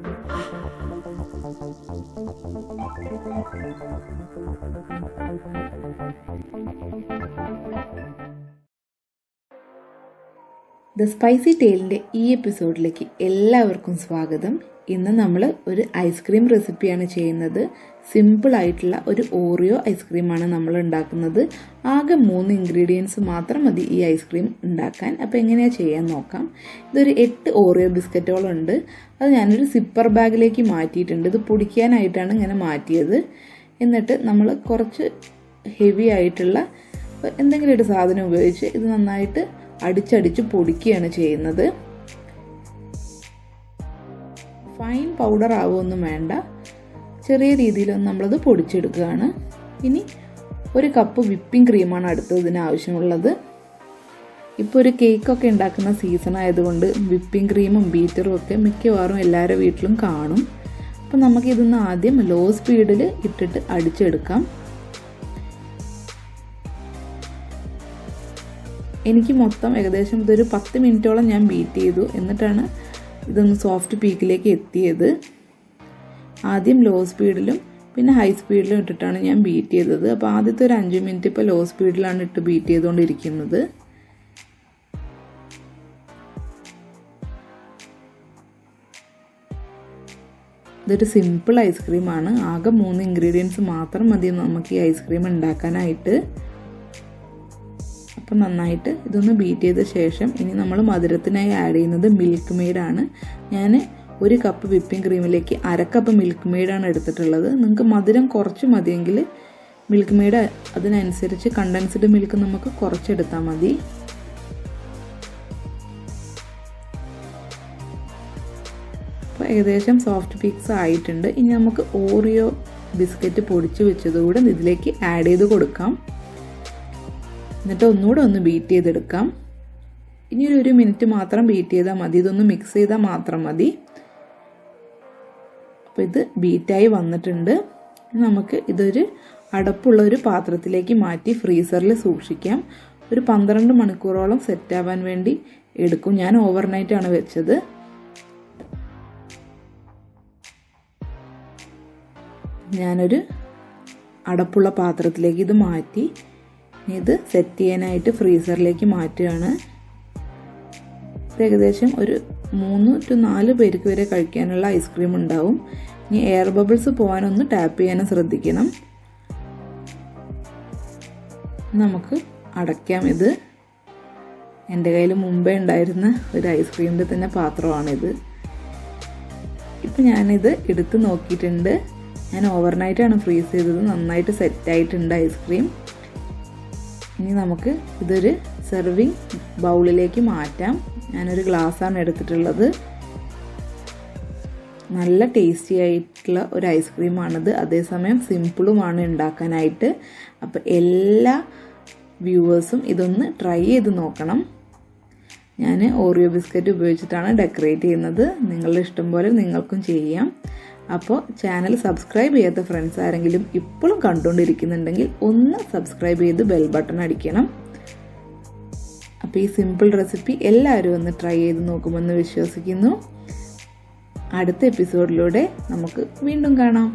The spicy ടെയിലിൻ്റെ ഈ എപ്പിസോഡിലേക്ക് എല്ലാവർക്കും സ്വാഗതം. ഇന്ന് നമ്മൾ ഒരു ഐസ്ക്രീം റെസിപ്പിയാണ് ചെയ്യുന്നത്. സിമ്പിളായിട്ടുള്ള ഒരു ഓറിയോ ഐസ്ക്രീമാണ് നമ്മൾ ഉണ്ടാക്കുന്നത്. ആകെ 3 ഇൻഗ്രീഡിയൻസ് മാത്രം മതി ഈ ഐസ്ക്രീം ഉണ്ടാക്കാൻ. അപ്പോൾ എങ്ങനെയാണ് ചെയ്യാൻ നോക്കാം. ഇതൊരു 8 ഓറിയോ ബിസ്ക്കറ്റുകളുണ്ട്. അത് ഞാനൊരു സിപ്പർ ബാഗിലേക്ക് മാറ്റിയിട്ടുണ്ട്. ഇത് പൊടിക്കാനായിട്ടാണ് ഇങ്ങനെ മാറ്റിയത്. എന്നിട്ട് നമ്മൾ കുറച്ച് ഹെവി ആയിട്ടുള്ള എന്തെങ്കിലും ഒരു സാധനം ഉപയോഗിച്ച് ഇത് നന്നായിട്ട് അടിച്ചടിച്ച് പൊടിക്കുകയാണ് ചെയ്യുന്നത്. ഫൈൻ പൗഡർ ആവുമൊന്നും വേണ്ട, ചെറിയ രീതിയിലൊന്നും നമ്മളത് പൊടിച്ചെടുക്കുകയാണ്. ഇനി 1 കപ്പ് വിപ്പിംഗ് ക്രീമാണ് അടുത്തതിന് ആവശ്യമുള്ളത്. ഇപ്പോൾ ഒരു കേക്കൊക്കെ ഉണ്ടാക്കുന്ന സീസൺ ആയതുകൊണ്ട് വിപ്പിംഗ് ക്രീമും ബീറ്ററും ഒക്കെ മിക്കവാറും എല്ലാവരുടെ വീട്ടിലും കാണും. അപ്പോൾ നമുക്കിതൊന്ന് ആദ്യം ലോ സ്പീഡിൽ ഇട്ടിട്ട് അടിച്ചെടുക്കാം. എനിക്ക് മൊത്തം ഏകദേശം ഇതൊരു 10 മിനിറ്റോളം ഞാൻ ബീറ്റ് ചെയ്തു. എന്നിട്ടാണ് ഇതൊന്ന് സോഫ്റ്റ് പീക്കിലേക്ക് എത്തിയത്. ആദ്യം ലോ സ്പീഡിലും പിന്നെ ഹൈ സ്പീഡിലും ഇട്ടിട്ടാണ് ഞാൻ ബീറ്റ് ചെയ്തത്. അപ്പോൾ ആദ്യത്തെ ഒരു 5 മിനിറ്റ് ഇപ്പോൾ ലോ സ്പീഡിലാണ് ഇട്ട് ബീറ്റ് ചെയ്തുകൊണ്ടിരിക്കുന്നത്. ഇതൊരു സിമ്പിൾ ഐസ്ക്രീമാണ്. ആകെ 3 ഇൻഗ്രീഡിയൻസ് മാത്രം മതി നമുക്ക് ഈ ഐസ്ക്രീം ഉണ്ടാക്കാനായിട്ട്. അപ്പം നന്നായിട്ട് ഇതൊന്ന് ബീറ്റ് ചെയ്ത ശേഷം ഇനി നമ്മൾ മധുരത്തിനായി ആഡ് ചെയ്യുന്നത് മിൽക്ക് മെയ്ഡാണ്. ഞാൻ 1 കപ്പ് വിപ്പിംഗ് ക്രീമിലേക്ക് 1/2 കപ്പ് മിൽക്ക് മെയ്ഡാണ് എടുത്തിട്ടുള്ളത്. നിങ്ങൾക്ക് മധുരം കുറച്ച് മതിയെങ്കിൽ മിൽക്ക് മെയ്ഡ് അതിനനുസരിച്ച് കണ്ടൻസ്ഡ് മിൽക്ക് നമുക്ക് കുറച്ചെടുത്താൽ മതി. അപ്പോൾ ഏകദേശം സോഫ്റ്റ് പീക്സ് ആയിട്ടുണ്ട്. ഇനി നമുക്ക് ഓറിയോ ബിസ്ക്കറ്റ് പൊടിച്ച് വെച്ചതുകൂടെ ഇതിലേക്ക് ആഡ് ചെയ്ത് കൊടുക്കാം. എന്നിട്ട് ഒന്നുകൂടെ ഒന്ന് ബീറ്റ് ചെയ്തെടുക്കാം. ഇനി ഒരു 1 മിനിറ്റ് മാത്രം ബീറ്റ് ചെയ്താൽ മതി. ഇതൊന്ന് മിക്സ് ചെയ്താൽ മാത്രം മതി. അപ്പോൾ ഇത് ബീറ്റായി വന്നിട്ടുണ്ട്. നമുക്ക് ഇതൊരു അടപ്പുള്ള ഒരു പാത്രത്തിലേക്ക് മാറ്റി ഫ്രീസറിൽ സൂക്ഷിക്കാം. ഒരു 12 മണിക്കൂറോളം സെറ്റ് ആവാൻ വേണ്ടി എടുക്കും. ഞാൻ ഓവർനൈറ്റാണ് വെച്ചത്. ഞാനൊരു അടപ്പുള്ള പാത്രത്തിലേക്ക് ഇത് മാറ്റി ഇത് സെറ്റ് ചെയ്യാനായിട്ട് ഫ്രീസറിലേക്ക് മാറ്റുകയാണ്. ഏകദേശം ഒരു 3 to 4 പേർക്ക് വരെ കഴിക്കാനുള്ള ഐസ്ക്രീം ഉണ്ടാവും. ഇനി എയർ ബബിൾസ് പോകാനൊന്ന് ടാപ്പ് ചെയ്യാനും ശ്രദ്ധിക്കണം. നമുക്ക് അടയ്ക്കാം. ഇത് എൻ്റെ കയ്യിൽ മുമ്പേ ഉണ്ടായിരുന്ന ഒരു ഐസ്ക്രീമിൻ്റെ തന്നെ പാത്രമാണിത്. ഇപ്പം ഞാനിത് എടുത്ത് നോക്കിയിട്ടുണ്ട്. ഞാൻ ഓവർനൈറ്റാണ് ഫ്രീസ് ചെയ്തത്. നന്നായിട്ട് സെറ്റായിട്ടുണ്ട് ഐസ്ക്രീം. ഇനി നമുക്ക് ഇതൊരു സെർവിങ് ബൗളിലേക്ക് മാറ്റാം. ഞാനൊരു ഗ്ലാസ്സാണ് എടുത്തിട്ടുള്ളത്. നല്ല ടേസ്റ്റി ആയിട്ടുള്ള ഒരു ഐസ്ക്രീമാണിത്. അതേസമയം സിമ്പിളുമാണ് ഉണ്ടാക്കാനായിട്ട്. അപ്പോൾ എല്ലാ വ്യൂവേഴ്സും ഇതൊന്ന് ട്രൈ ചെയ്ത് നോക്കണം. ഞാൻ ഓറിയോ ബിസ്ക്കറ്റ് ഉപയോഗിച്ചിട്ടാണ് ഡെക്കറേറ്റ് ചെയ്യുന്നത്. നിങ്ങളുടെ ഇഷ്ടം പോലെ നിങ്ങൾക്കും ചെയ്യാം. അപ്പോൾ ചാനൽ സബ്സ്ക്രൈബ് ചെയ്യാത്ത ഫ്രണ്ട്സ് ആരെങ്കിലും ഇപ്പോഴും കണ്ടുകൊണ്ടിരിക്കുന്നുണ്ടെങ്കിൽ ഒന്ന് സബ്സ്ക്രൈബ് ചെയ്ത് ബെൽ ബട്ടൺ അടിക്കണം. അപ്പോൾ ഈ സിമ്പിൾ റെസിപ്പി എല്ലാവരും ഒന്ന് ട്രൈ ചെയ്ത് നോക്കുമെന്ന് വിശ്വസിക്കുന്നു. അടുത്ത എപ്പിസോഡിലൂടെ നമുക്ക് വീണ്ടും കാണാം.